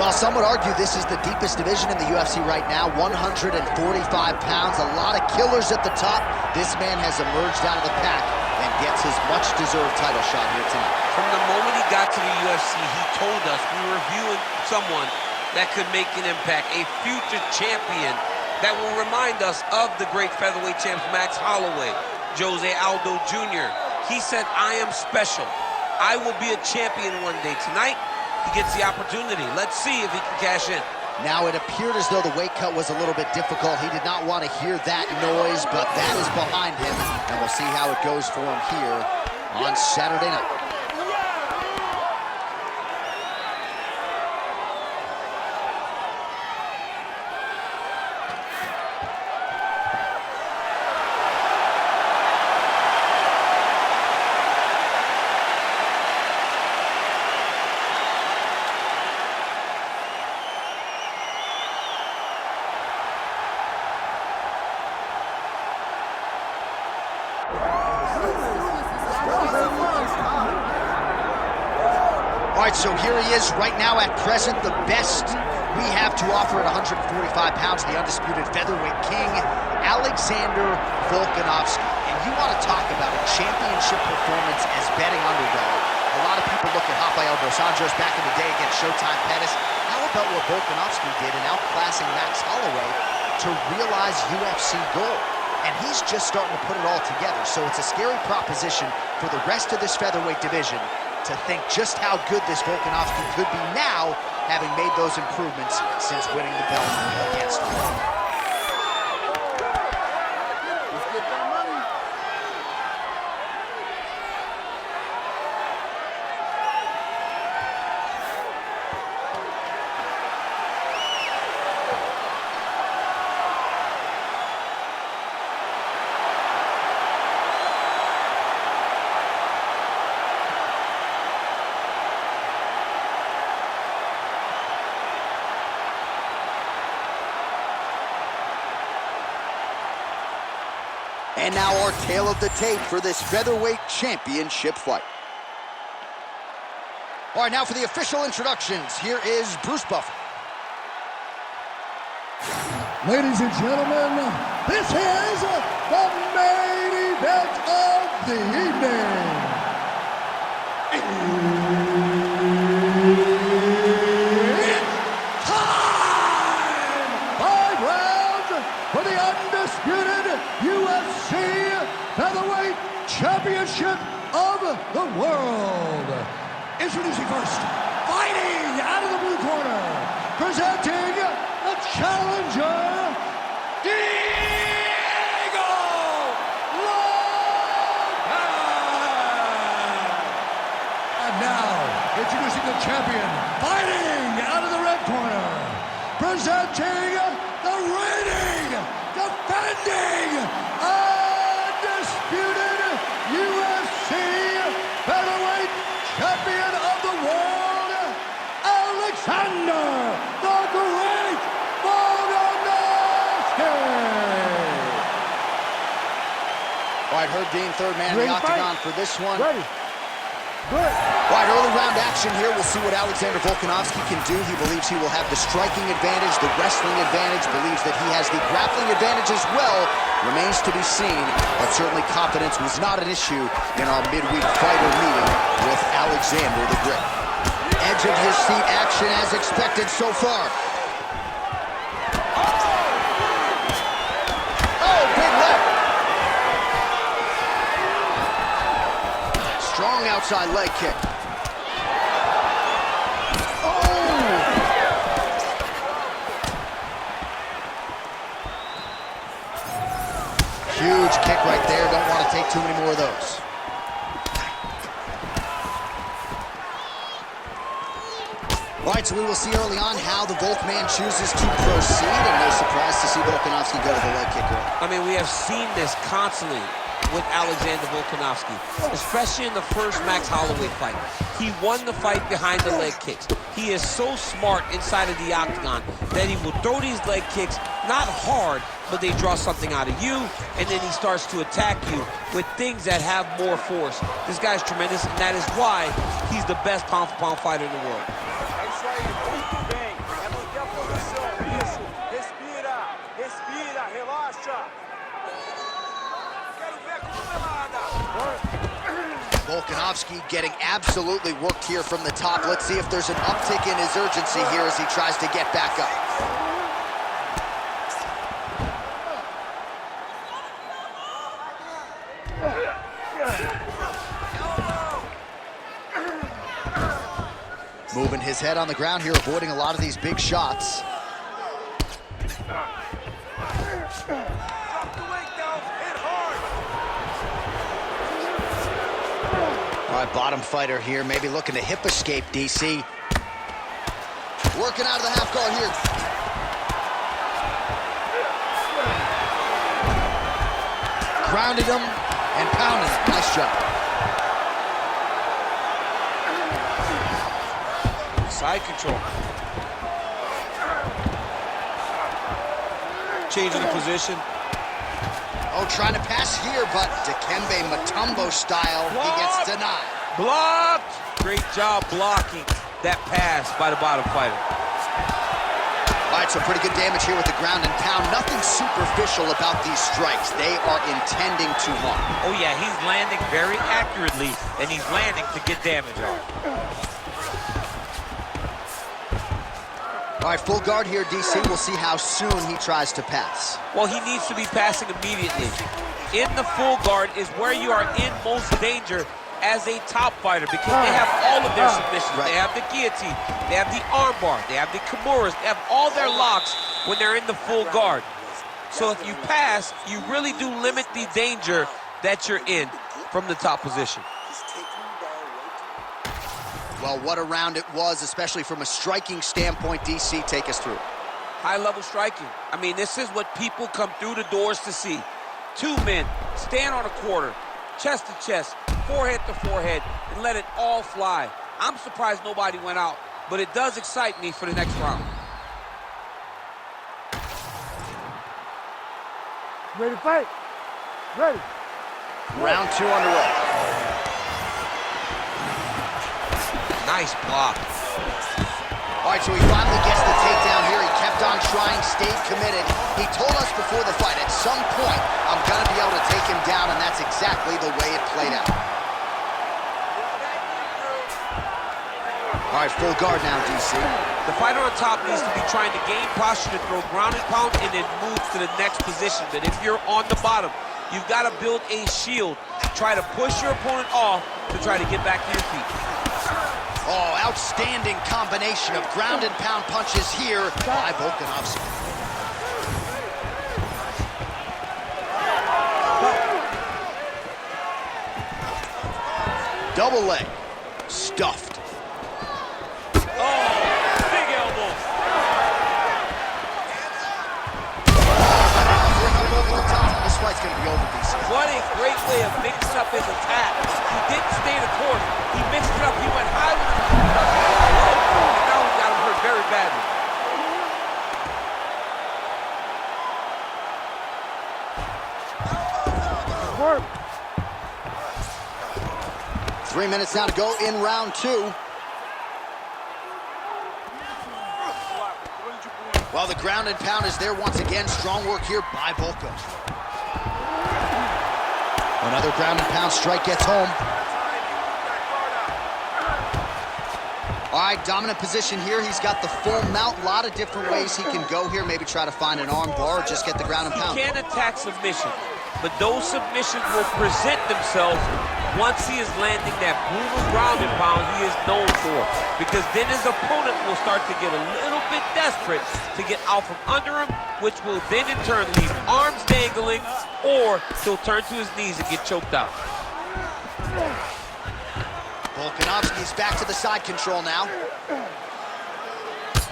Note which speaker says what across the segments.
Speaker 1: Well, some would argue this is the deepest division in the UFC right now, 145 pounds, a lot of killers at the top. This man has emerged out of the pack and gets his much-deserved title shot here tonight.
Speaker 2: From the moment he got to the UFC, he told us we were viewing someone that could make an impact, a future champion that will remind us of the great featherweight champs Max Holloway, Jose Aldo Jr. He said, I am special. I will be a champion one day. Tonight, he gets the opportunity. Let's see if he can cash in.
Speaker 1: Now, it appeared as though the weight cut was a little bit difficult. He did not want to hear that noise, but that is behind him, and we'll see how it goes for him here on Saturday night. All right, so here he is right now at present, the best we have to offer at 145 pounds, the undisputed featherweight king, Alexander Volkanovski. And you want to talk about a championship performance as betting underdog. A lot of people look at Rafael dos Anjos back in the day against Showtime Pettis. How about what Volkanovski did in outclassing Max Holloway to realize UFC gold? And he's just starting to put it all together. So it's a scary proposition for the rest of this featherweight division to think just how good this Volkanovski could be now, having made those improvements since winning the belt against him. And now our tale of the tape for this featherweight championship fight. All right, now for the official introductions, here is Bruce Buffer.
Speaker 3: Ladies and gentlemen, this is the main event of the evening. It's time! 5 rounds for the undisputed UFC Featherweight Championship of the world. Introducing first, fighting out of the blue corner, presenting the challenger, Diego Lopes. And now, introducing the champion, fighting out of the red corner, presenting the reigning, defending, undisputed UFC Featherweight Champion of the world, Alexander the Great Volkanovski.
Speaker 1: All right, Herb Dean, third man in the octagon for this one.
Speaker 3: Ready. Good.
Speaker 1: All right, early round action here. We'll see what Alexander Volkanovski can do. He believes he will have the striking advantage, the wrestling advantage, believes that he has the grappling advantage as well. Remains to be seen, but certainly confidence was not an issue in our midweek fighter meeting with Alexander the Great. Edge of his seat action as expected so far. Oh, big left. Strong outside leg kick. Huge kick right there. Don't want to take too many more of those. All right, so we will see early on how the Volk man chooses to proceed, and no surprise to see Volkanovski go to the leg kick early.
Speaker 2: I mean, we have seen this constantly with Alexander Volkanovski, especially in the first Max Holloway fight. He won the fight behind the leg kicks. He is so smart inside of the octagon that he will throw these leg kicks, not hard, but they draw something out of you, and then he starts to attack you with things that have more force. This guy's tremendous, and that is why he's the best pound-for-pound fighter in the world.
Speaker 4: That's why you bang.
Speaker 1: Volkanovski getting absolutely worked here from the top. Let's see if there's an uptick in his urgency here as he tries to get back up. Moving his head on the ground here, avoiding a lot of these big shots. All right, bottom fighter here, maybe looking to hip escape, DC. Working out of the half guard here. Grounded him and pounded him. Nice job.
Speaker 2: Side control. Changing the position.
Speaker 1: Oh, trying to pass here, but Dikembe Mutombo style, he gets denied.
Speaker 2: Blocked! Great job blocking that pass by the bottom fighter.
Speaker 1: All right, so pretty good damage here with the ground and pound. Nothing superficial about these strikes. They are intending to harm.
Speaker 2: Oh yeah, he's landing very accurately, and he's landing to get damage on.
Speaker 1: All right, full guard here, DC. We'll see how soon he tries to pass.
Speaker 2: Well, he needs to be passing immediately. In the full guard is where you are in most danger as a top fighter because they have all of their submissions. Right. They have the guillotine, they have the armbar, they have the kimuras, they have all their locks when they're in the full guard. So if you pass, you really do limit the danger that you're in from the top position.
Speaker 1: Well, what a round it was, especially from a striking standpoint. DC, take us through.
Speaker 2: High-level striking. I mean, this is what people come through the doors to see. Two men stand on a quarter, chest to chest, forehead to forehead, and let it all fly. I'm surprised nobody went out, but it does excite me for the next round.
Speaker 4: Ready to fight? Ready.
Speaker 1: Round 2 underway.
Speaker 2: Nice block.
Speaker 1: All right, so he finally gets the takedown here. He kept on trying, stayed committed. He told us before the fight, at some point, I'm going to be able to take him down, and that's exactly the way it played out. All right, full guard now, DC.
Speaker 2: The fighter on top needs to be trying to gain posture to throw ground and pound and then move to the next position. But if you're on the bottom, you've got to build a shield. Try to push your opponent off to try to get back to your feet.
Speaker 1: Oh, outstanding combination of ground and pound punches here by Volkanovski. Double leg. Stuffed.
Speaker 2: Oh, big elbow.
Speaker 1: Over the top. This fight's going to be over, DC.
Speaker 2: What a great way of mixing up his attack. He didn't stay the course. He mixed it up. He went high with the and now he got him hurt very badly.
Speaker 4: Work.
Speaker 1: 3 minutes now to go in round 2. Well, the ground and pound is there once again. Strong work here by Volko. Another ground and pound strike gets home. All right, dominant position here. He's got the full mount. A lot of different ways he can go here. Maybe try to find an arm bar or just get the ground and pound.
Speaker 2: He can attack submission, but those submissions will present themselves once he is landing that brutal ground and pound he is known for. Because then his opponent will start to get a little bit desperate to get out from under him, which will then in turn leave arms dangling, or he'll turn to his knees and get choked out.
Speaker 1: Volkanovski's back to the side control now.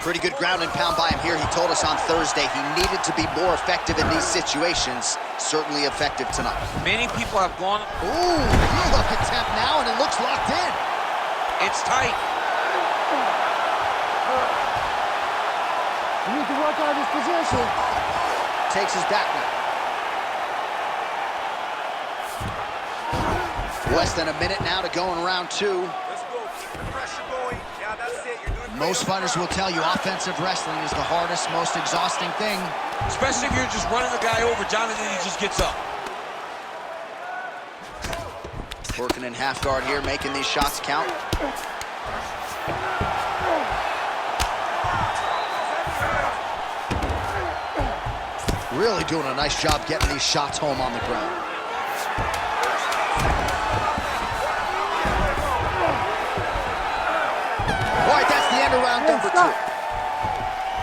Speaker 1: Pretty good ground and pound by him here. He told us on Thursday he needed to be more effective in these situations. Certainly effective tonight.
Speaker 2: Many people have gone...
Speaker 1: Ooh, look attempt now, and it looks locked in.
Speaker 2: It's tight.
Speaker 4: You need to work on his position.
Speaker 1: Takes his back now. Less than a minute now to go in round 2.
Speaker 5: Let's go. Keep the pressure going. Yeah, that's it. You're doing
Speaker 1: Most fighters will tell you offensive wrestling is the hardest, most exhausting thing.
Speaker 2: Especially if you're just running the guy over, Jonathan, he just gets up.
Speaker 1: Working in half guard here, making these shots count. Really doing a nice job getting these shots home on the ground. All right, that's the end of round number 2.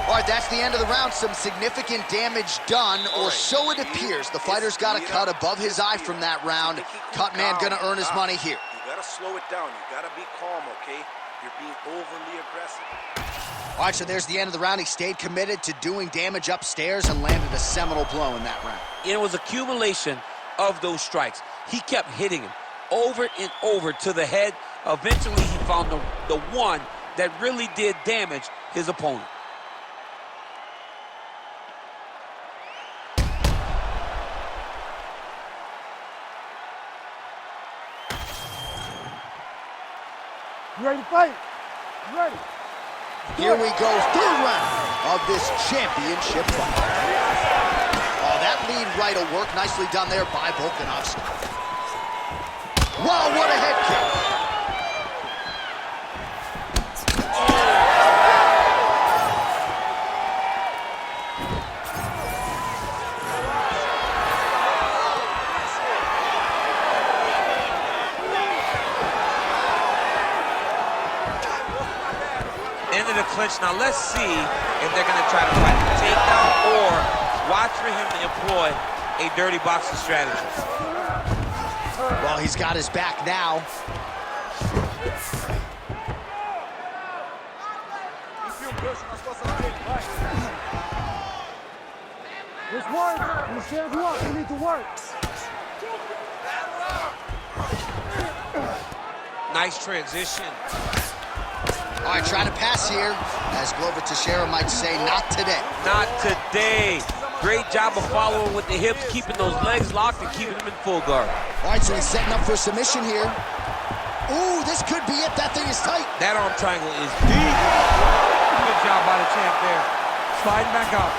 Speaker 1: All right, that's the end of the round. Some significant damage done, or so it appears. The fighter's got a cut above his eye from that round. Cut man gonna earn his money here.
Speaker 5: You gotta slow it down. You gotta be calm, okay? You're being overly aggressive.
Speaker 1: All right, so there's the end of the round. He stayed committed to doing damage upstairs and landed a seminal blow in that round.
Speaker 2: It was accumulation of those strikes. He kept hitting him over and over to the head. Eventually, he found the one that really did damage his opponent.
Speaker 4: You ready to fight? You ready?
Speaker 1: Here we go, third round of this championship fight. Oh, that lead right will work. Nicely done there by Volkanovski. Wow, what a head kick.
Speaker 2: Into the clinch. Now let's see if they're going to try to fight the takedown or watch for him to employ a dirty boxing strategy.
Speaker 1: Well, he's got his back now.
Speaker 4: Let's work. You stand you up. You need to work.
Speaker 2: Nice transition.
Speaker 1: All right, trying to pass here. As Glover Teixeira might say, not today.
Speaker 2: Not today. Great job of following with the hips, keeping those legs locked and keeping them in full guard.
Speaker 1: All right, so he's setting up for a submission here. Ooh, this could be it. That thing is tight.
Speaker 2: That arm triangle is deep.
Speaker 6: Good job by the champ there. Sliding back up.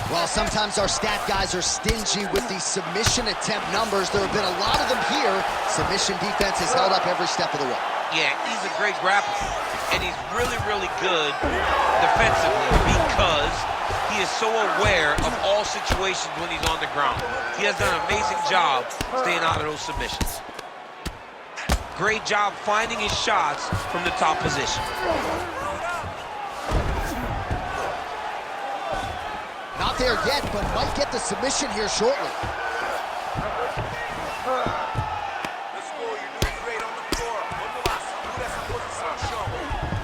Speaker 1: Well, sometimes our stat guys are stingy with the submission attempt numbers. There have been a lot of them here. Submission defense has held up every step of the way.
Speaker 2: Yeah, he's a great grappler, and he's really, really good defensively because he is so aware of all situations when he's on the ground. He has done an amazing job staying out of those submissions. Great job finding his shots from the top position.
Speaker 1: Not there yet, but might get the submission here shortly.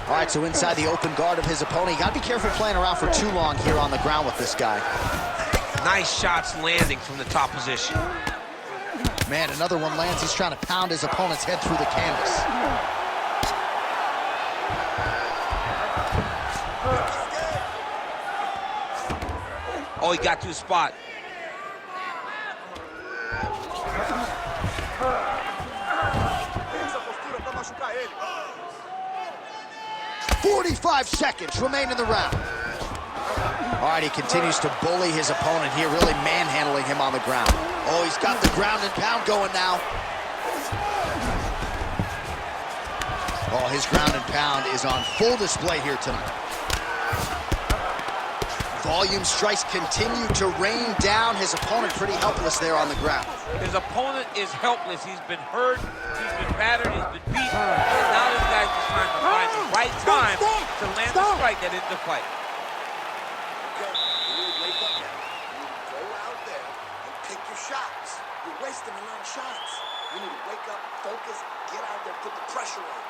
Speaker 1: All right, so inside the open guard of his opponent. You got to be careful playing around for too long here on the ground with this guy.
Speaker 2: Nice shots landing from the top position.
Speaker 1: Man, another one lands. He's trying to pound his opponent's head through the canvas.
Speaker 2: Oh, he got to his spot.
Speaker 1: "45 seconds remain in the round." All right, he continues to bully his opponent here, really manhandling him on the ground. Oh, he's got the ground and pound going now. Oh, his ground and pound is on full display here tonight. Volume strikes continue to rain down. His opponent pretty helpless there on the ground.
Speaker 2: His opponent is helpless. He's been hurt, he's been battered, he's been beaten. And now this guy's just trying to find the right time to land the strike that ends the fight.
Speaker 5: Okay, you wake up now. You go out there and pick your shots. You're wasting a lot of shots. You need to wake up, focus, get out there, put the pressure on.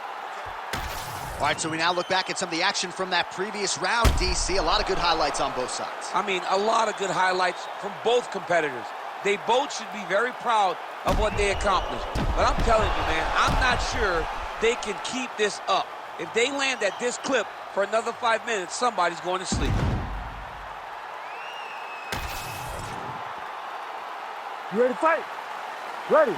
Speaker 1: All right, so we now look back at some of the action from that previous round, DC. A lot of good highlights on both sides.
Speaker 2: I mean, a lot of good highlights from both competitors. They both should be very proud of what they accomplished. But I'm telling you, man, I'm not sure they can keep this up. If they land at this clip for another 5 minutes, somebody's going to sleep.
Speaker 4: You ready to fight? Ready.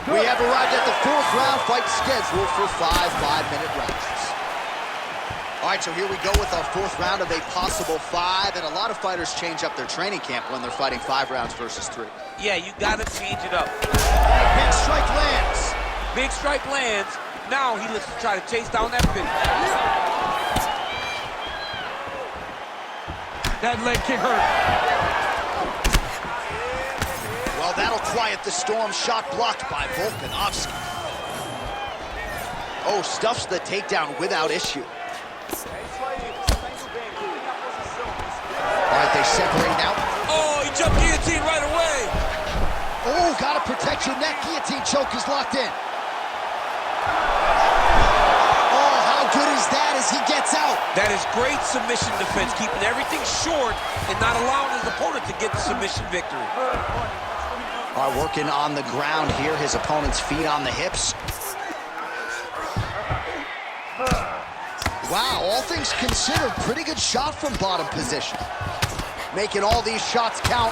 Speaker 1: We have arrived at the fourth round, fight scheduled for 5 5-minute rounds. All right, so here we go with our 4th round of a possible 5, and a lot of fighters change up their training camp when they're fighting 5 rounds versus 3.
Speaker 2: Yeah, you gotta change it up.
Speaker 1: Big strike lands.
Speaker 2: Big strike lands. Now he looks to try to chase down that finish.
Speaker 6: That leg kick hurt.
Speaker 1: Well, that'll quiet the storm. Shot blocked by Volkanovski. Oh, stuffs the takedown without issue. All right, they separate now.
Speaker 2: Oh, he jumped guillotine right away.
Speaker 1: Oh, gotta protect your neck. Guillotine choke is locked in. Oh, how good is that as he gets out?
Speaker 2: That is great submission defense, keeping everything short and not allowing his opponent to get the submission victory.
Speaker 1: All right, working on the ground here. His opponent's feet on the hips. Wow, all things considered, pretty good shot from bottom position. Making all these shots count.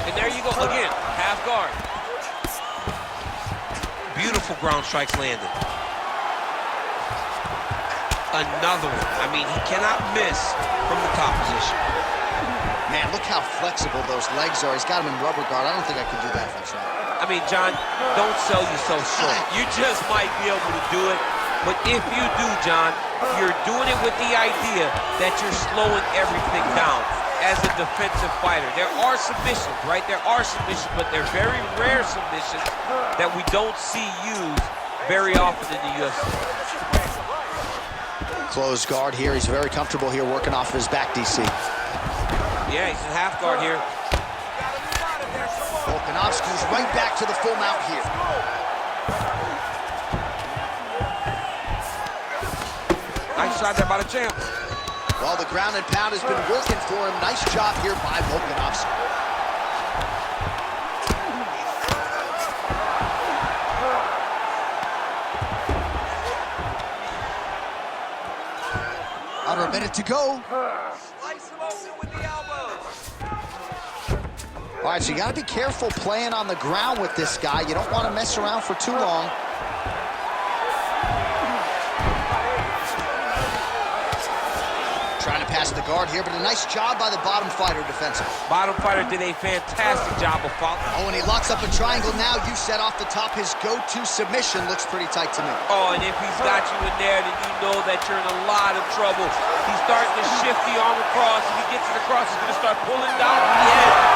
Speaker 2: And there you go, again, half guard. Beautiful ground strikes landed. Another one. I mean, he cannot miss from the top position.
Speaker 1: Man, look how flexible those legs are. He's got him in rubber guard. I don't think I could do that if I tried.
Speaker 2: I mean, John, don't sell yourself short. You just might be able to do it. But if you do, John, you're doing it with the idea that you're slowing everything down as a defensive fighter. There are submissions, right? There are submissions, but they're very rare submissions that we don't see used very often in the UFC.
Speaker 1: Closed guard here. He's very comfortable here working off of his back, DC.
Speaker 2: Yeah, he's in half guard here.
Speaker 1: Volkanovski's right back to the full mount here.
Speaker 2: Nice shot there by the champ.
Speaker 1: Well, the ground and pound has been working for him. Nice job here by Volkanovski. Under a minute to go.
Speaker 2: Slice him open with the elbows.
Speaker 1: All right, so you got to be careful playing on the ground with this guy. You don't want to mess around for too long. Trying to pass the guard here, but a nice job by the bottom fighter defensively.
Speaker 2: Bottom fighter did a fantastic job of following.
Speaker 1: Oh, and he locks up a triangle now. You set off the top. His go-to submission looks pretty tight to me.
Speaker 2: Oh, and if he's got you in there, then you know that you're in a lot of trouble. He's starting to shift the arm across. If he gets it across, he's going to start pulling down the head.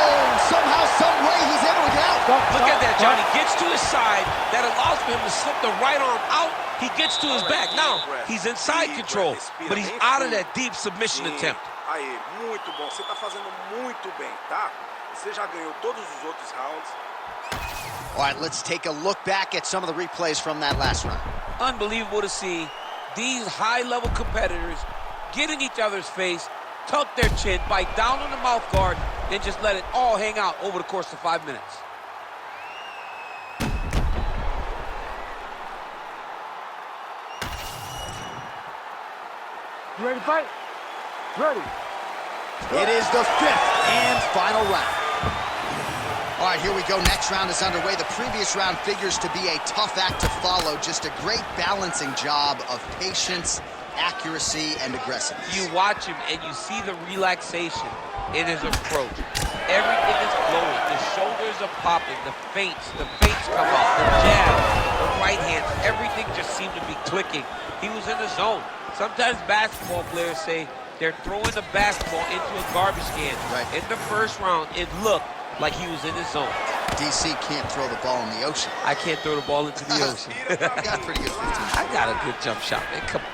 Speaker 1: Oh, somehow, some way, he's able to get out.
Speaker 2: Look at that, Johnny. Gets to his side. That allows for him to slip the right arm out. He gets to his back. Now, he's inside control, but he's out of that deep submission attempt.
Speaker 5: Aí, muito bom. Você tá fazendo muito bem, tá? Você já ganhou todos os outros rounds.
Speaker 1: All right, let's take a look back at some of the replays from that last round.
Speaker 2: Unbelievable to see these high-level competitors get in each other's face, tuck their chin, bite down on the mouth guard, and just let it all hang out over the course of 5 minutes.
Speaker 4: You ready to fight? Ready.
Speaker 1: It is the 5th and final round. All right, here we go. Next round is underway. The previous round figures to be a tough act to follow. Just a great balancing job of patience, accuracy, and aggressiveness.
Speaker 2: You watch him and you see the relaxation in his approach. Everything is flowing. The shoulders are popping. The feints come out. The jab, the right hands, everything just seemed to be clicking. He was in the zone. Sometimes basketball players say they're throwing the basketball into a garbage can.
Speaker 1: Right.
Speaker 2: In the first round, it looked like he was in his zone.
Speaker 1: DC can't throw the ball in the ocean.
Speaker 2: I can't throw the ball into the ocean.
Speaker 1: Got a pretty good 15.
Speaker 2: I got a good jump shot, man. Come on.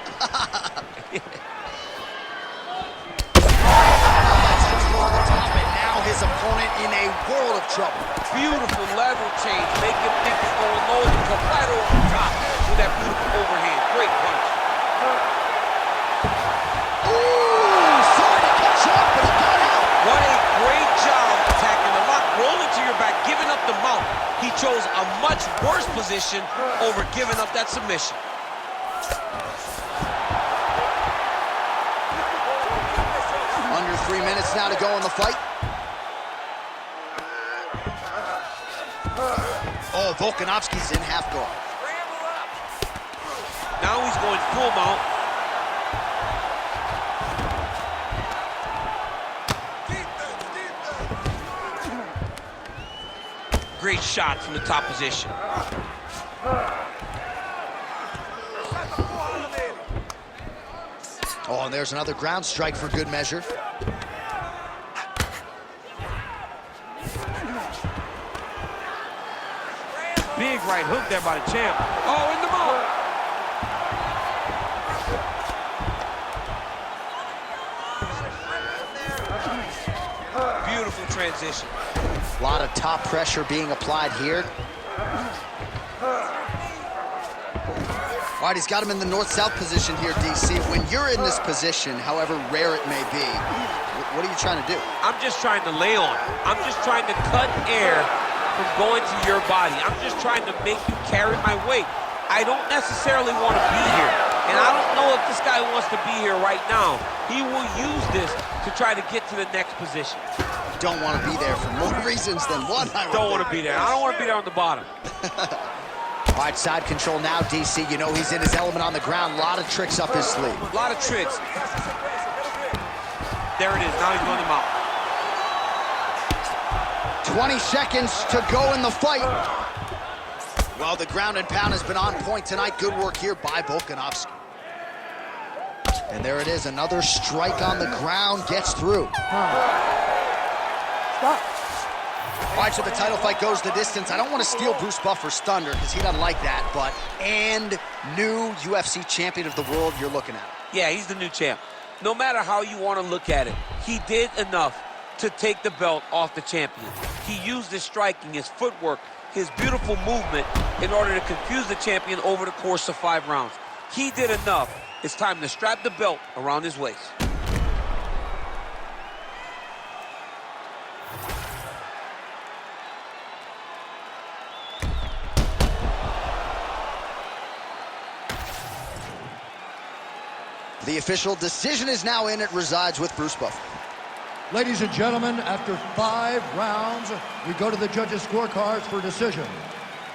Speaker 1: And now his opponent in a world of trouble.
Speaker 2: Beautiful level change. Make him think he's going low and come right over the top with that beautiful overhand. Great punch. What a great job attacking the lock, rolling to your back, giving up the mount. He chose a much worse position over giving up that submission.
Speaker 1: Under 3 minutes now to go in the fight. Oh, Volkanovski's in half guard.
Speaker 2: Now he's going full mount. Great shot from the top position.
Speaker 1: Oh, and there's another ground strike for good measure.
Speaker 6: Big right hook there by the champ. Oh, in the mount.
Speaker 2: Beautiful transition.
Speaker 1: A lot of top pressure being applied here. All right, he's got him in the north-south position here, DC. When you're in this position, however rare it may be, what are you trying to do?
Speaker 2: I'm just trying to lay on. I'm just trying to cut air from going to your body. I'm just trying to make you carry my weight. I don't necessarily want to be here. And I don't know if this guy wants to be here right now. He will use this to try to get to the next position.
Speaker 1: You don't want to be there for more reasons than one. I
Speaker 2: Don't want to be there. I don't want to be there on the bottom.
Speaker 1: All right, side control now, DC. You know he's in his element on the ground. A lot of tricks up his sleeve.
Speaker 2: A lot of tricks. There it is. Now he's going him out.
Speaker 1: 20 seconds to go in the fight. Well, the ground and pound has been on point tonight. Good work here by Volkanovski. And there it is. Another strike on the ground gets through.
Speaker 4: Stop.
Speaker 1: All right, so the title fight goes the distance. I don't want to steal Bruce Buffer's thunder because he doesn't like that, but new UFC champion of the world you're looking at.
Speaker 2: Yeah, he's the new champ. No matter how you want to look at it, he did enough to take the belt off the champion. He used his striking, his footwork, his beautiful movement in order to confuse the champion over the course of 5 rounds. He did enough. It's time to strap the belt around his waist.
Speaker 1: The official decision is now in. It resides with Bruce Buffer.
Speaker 3: Ladies and gentlemen, after 5 rounds, we go to the judges' scorecards for decision.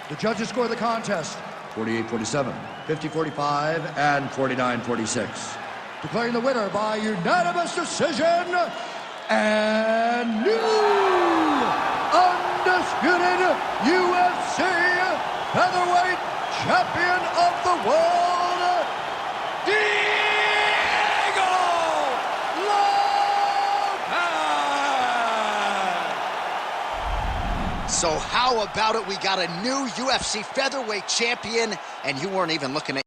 Speaker 3: The judges score the contest 48-47, 50-45, and 49-46. Declaring the winner by unanimous decision, and new undisputed UFC featherweight champion of the world, Diego Lopes!
Speaker 1: So how about it? We got a new UFC featherweight champion, and you weren't even looking at